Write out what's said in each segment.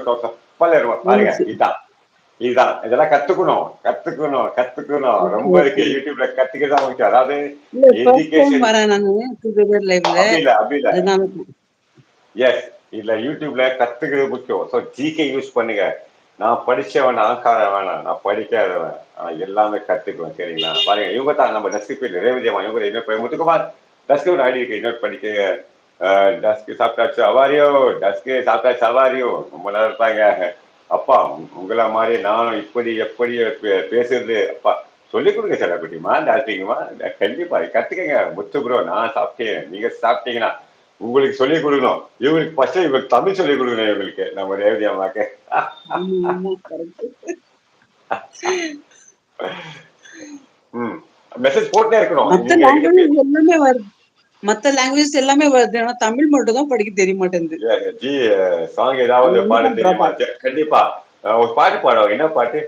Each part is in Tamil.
பாருங்க வந்துச்சு. இதுதான் இதுதான் இதெல்லாம் கத்துக்கணும் ஓகே, ரொம்ப ஓகே. இருக்கு யூடியூப்ல கத்துக்கதான் முக்கியம் அதாவது இல்ல ஃபர்ஸ்ட் டைம் எஜுகேஷன் வரேன் நானு டுகெதர் லைவ்ல. அப்படி இல்ல அதனால எஸ் இல்ல யூடியூப்ல கத்துக்கிறது முக்கியம் ஸோ ஜிகே யூஸ் பண்ணுங்க நான் படிச்சவன் ஆக்கார வேணாம் நான் படிக்காதவன் எல்லாமே கத்துக்குவேன் சரிங்களா பாருங்க இவங்க தான் நம்ம டஸ்கிபிள் ரேவதியம்மா இவங்க இன்னொரு முத்துக்குமார் டஸ்கிபிள் ஐடி இருக்கு இன்னொரு படிக்க டஸ்க்கு சாப்பிட்டாச்சு அவாரியோ டஸ்க்கு சாப்பிட்டாச்சு அவாரியோ ரொம்ப நேரம் இருப்பாங்க அப்பா உங்களை மாதிரி நானும் இப்படி எப்படி பேசுறது அப்பா சொல்லிக் கொடுங்க சார் குட்டிமா டாக்டிங்கம்மா கண்டிப்பா கத்துக்கங்க முத்து ப்ரோ நான் சாப்பிட்டேன் நீங்க சாப்பிட்டீங்கன்னா உங்களுக்கு சொல்லிக் கொடுக்கணும் இவங்களுக்கு ஃபர்ஸ்ட் இவங்களுக்கு தமிழ் சொல்லிக் கொடுக்கணும் இவங்களுக்கு நம்ம ரேவதி அம்மாக்கு ஆமா கரெக்ட். ம் மெசேஜ் போட்டே இருக்கணும் மத்த நீங்க என்கிட்ட லாங்குவேஜ் எல்லாமே வருது. மத்த லாங்குவேஜ் எல்லாமே வருது. ஆனா தமிழ் மட்டும் தான் படிக்க தெரிய மாட்டேங்குது. ஜி சாங் ஏதாவது பாட அங்கதான் தெரியுமா டிராபேக். கண்டிப்பா ஒரு பாட்டு பாடுவாங்க என்ன பாட்டு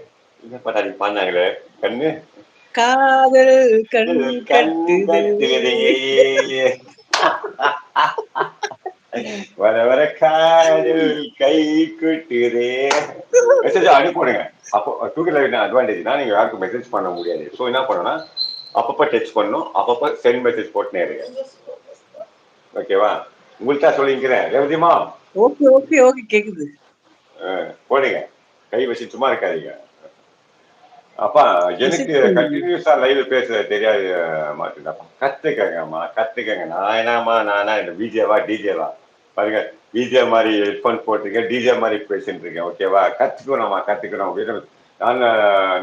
என்ன பாட்டு அன்னைக்கு பாடினாங்களே கண்ணு காதல் கண் கண் கட்டுதே. கட்டுதே வர வர காதல் கை குட்டுதே மெசேஜ் அனுப்பிடுங்க அப்போ டூகெதர் அட்வான்டேஜ்னா நீங்க யாருக்கும் மெசேஜ் பண்ண முடியாது ஸோ என்ன பண்ணணும்னா அப்பப்போ டெக்ஸ்ட் பண்ணணும் அப்பப்போ சென்ட் மெசேஜ் போட்டுனே இருங்க ஓகேவா உங்கள்கிட்ட சொல்லிக்கிறேன் ரேவதிமா ஓகே ஓகே ஓகே கேக்குது. போடுங்க கை வச்சு சும்மா இருக்காதீங்க அப்பா எனக்கு மெசேஜ் பண்ணுங்க. கண்டினியூஸா லைவ் பேச தெரியாது மாட்டுதாப்பா கத்துக்கங்கம்மா கத்துக்கங்க நான் என்னம்மா நானா இந்த பிஜேவா டிஜேவா பாருங்க டிஜே மாதிரி ஹெட்ஃபோன் போட்டுருக்கேன் டிஜே மாதிரி பேசிட்டு இருக்கேன் ஓகேவா கத்துக்கணும்மா கத்துக்கணும் நான்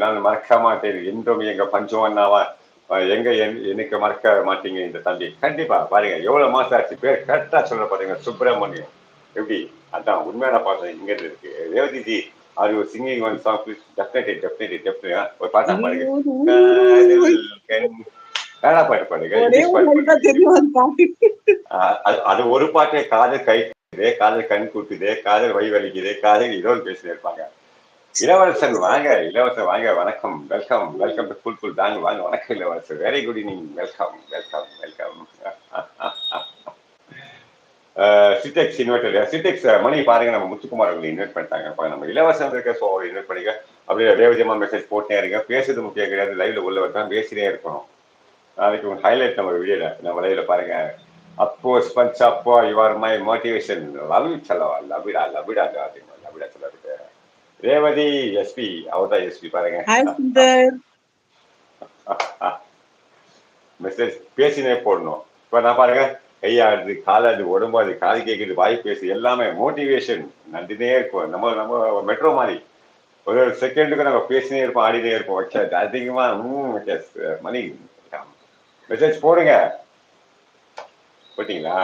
நான் மறக்க மாட்டேன் என்றும் எங்க பஞ்சவன்னாவா எங்க எனக்கு மறக்க மாட்டீங்க இந்த தம்பி கண்டிப்பா பாருங்க எவ்வளவு மாசம் ஆச்சு பேர் கரெக்டா சொல்ல பாருங்க சுப்பிரமணியம் எப்படி அதான் உண்மையான பாசம் இங்க இருக்கு Revathiji are you singing one song please definitely ஒரு பாட்டா பாடுங்க ஐயோ, காதல் கண் கன்னடா பாட்டு பாடுங்க ஒரே இங்கிலீஷ் ஒரு பாட்டு லைன் தான் பாடுங்க தெரியும் அது பாட்டு. அது ஒரு பாட்டு காதல் கை கூட்டுதே காதல் கண் கூட்டுதே காதல் வழி வலிக்குதே காதல் ஏதோ பேசிட்டு இருப்பாங்க இளவரசன் வாங்க இளவரசன் வாங்க வணக்கம் welcome welcome to full full தாங்க வாங்க வணக்கம் Ilavarasan very good evening welcome welcome welcome Sitex inverter Sitex Mani பாருங்க நம்ம முத்துக்குமார் அவங்களை இன்வைட் பண்ணிட்டாங்க நம்ம இலவசம் இருக்க ஸோ அவர் இன்வைட் பண்ணிக்க அப்படியே ரேவதியமா மெசேஜ் போட்டே இருங்க பேசுறது முக்கியம் கிடையாது லைவ்ல உள்ள வரதான் பேசினே இருக்கணும் நாளைக்கு உங்க ஹைலைட் நம்ம வீடியோல நம்ம லைவ்ல பாருங்க அப்போ ஸ்பஞ்ச் அப்போ யுவர் மை மோட்டிவேஷன் லவ் செலவா லவ்விடா லவ்விடா லவ்விடா செலவிட்டு ரேவதி எஸ்பி அவர் தான் எஸ்பி பாருங்க ஹாய் சுந்தர். மெசேஜ் பேசினே போடணும் இப்ப நான் பாருங்க கையாடுது காலாது உடம்பாது காது கேட்குது வாய் பேசு எல்லாமே மோட்டிவேஷன் நன்றினே இருக்கும் நம்ம நம்ம மெட்ரோ மாதிரி ஒரு செகண்டுக்கு நம்ம பேசினே இருப்போம் ஆடினே இருப்போம் ஓகே அதிகமா மணி மெசேஜ் போடுங்க போட்டீங்களா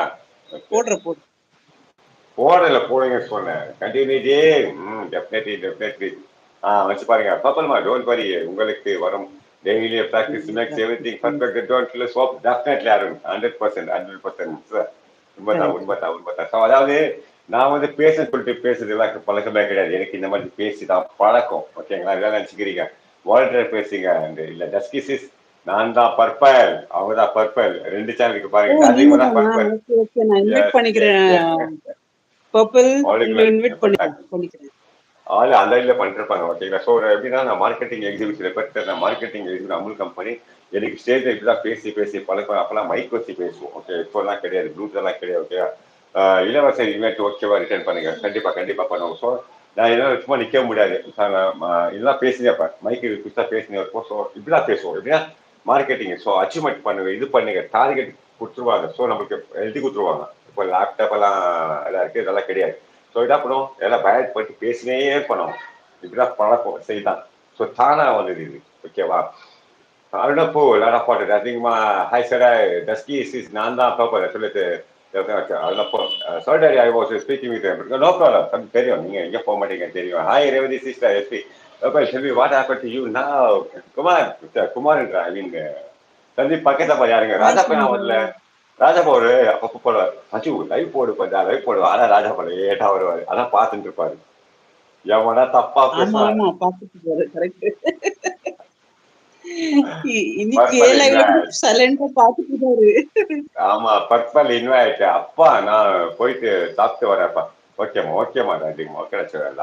போடுற போடு. போடல போடுங்க சொன்னேன் கண்டினியூட்டி டெஃபினெட்லி வச்சு பாருங்க பாப்பலமா டோன்ட் வரி உங்களுக்கு வரும் daily practice makes every thing perfect don't feel soap definitely ஆகும் 100% உண்மைதான் கரெக்ட். உண்மைதான் உண்மைதான் ஸோ அதாவது நான் வந்து பேச சொல்லிட்டு பேசுறதுலாம் பழக்கமே கிடையாது எனக்கு இந்த மாதிரி பேசிதான் பழக்கம் ஓகேங்களா இதெல்லாம் நினச்சிக்கிறீங்க வால்டர் பேசுங்க இல்ல டஸ்கிசிஸ் நான் தான் பர்பல் அவங்க தான் பர்பல் ரெண்டு சேனலுக்கு ஓ பாருங்க நீங்க டாசிங் தான் தானா? பர்பல் ஓகே ஓகே நான் இன்வைட் எஸ் எஸ் எஸ் பண்ணிக்கிறேன். பர்பிள் உங்களை அவளுக்கு இன்வைட் பண்ணிக்கிறேன். ஆள் அந்த இதுல பண்ணிருப்பாங்க ஓகேங்களா ஸோ எப்படின்னா நான் மார்க்கெட்டிங் எக்ஸிபிஷன் பட் நான் மார்க்கெட்டிங் எக்ஸிபிஷன் அமுல் கம்பெனி எனக்கு ஸ்டேஜ் இப்படிதான் பேசி பேசி பழக்கம் அப்பெல்லாம் மைக் வச்சு பேசுவோம் ஓகே இப்போலாம் கிடையாது ப்ளூட் எல்லாம் கிடையாது ஓகே இலவச இன்வைட் ஓகேவா ரிட்டர்ன் பண்ணுங்க கண்டிப்பா கண்டிப்பா பண்ணுவோம் ஸோ நான் என்ன சும்மா நிக்க முடியாது இதெல்லாம் பேசினேன் மைக்கு புதுசா பேசினே இருப்போம் ஸோ இப்படிதான் பேசுவோம் எப்படின்னா மார்க்கெட்டிங் ஸோ அச்சீவ்மெண்ட் பண்ணுங்க இது பண்ணுங்க டார்கெட் கொடுத்துருவாங்க ஸோ நம்மளுக்கு எழுதி கொடுத்துருவாங்க இப்போ லேப்டாப் எல்லாம் எல்லாம் இருக்கு இதெல்லாம் கிடையாது ஸோ என்ன பண்ணுவோம் எல்லாம் பயட் பட்டு பேசினே பண்ணோம் இப்படிதான் பழக்கம் செய்தான் ஸோ தானா வந்தது இது ஓகேவா அருணப்பூ லாடாப்பாட்டு அதிகமா ஹாய் சார் டஸ்கி இஸ் நான் தான் பாப்பா சொல்லிட்டு அருணப்போ sorry I was speaking with no problem தெரியும் நீங்க எங்க போக மாட்டீங்க தெரியும் hi Revathi sister SP Selvi what happen to you now Kumar குமார்ன்ற ஐ மீன் சந்தீப் பக்கத்துல யாருங்க ஹாய் ராஜா நான் வரல சுந்தர். ராஜா போடு அப்பப்போ போடுவார் அச்சு லைவ் போடு கொஞ்சம் லைவ் போடுவா ஆனா ராஜா போட லேட்டா வருவாரு அதான் பார்த்துட்டு இருப்பாரு எவனா தப்பா ஆமா பேசுவான் ஆமா பாத்துட்டு போற கரெக்ட். இன்னைக்கு பர்பல் லைவ்ல கூட இன்வைட் சைலண்டா பாத்துட்டு இருந்தாரு. ஆமா பர்பல் இன்வைட் அப்பா நான் போயிட்டு சாப்பிட்டு வரேன்ப்பா ஓகேம்மா, ஓகேம்மா. நன்றிம்மா. ஓகே.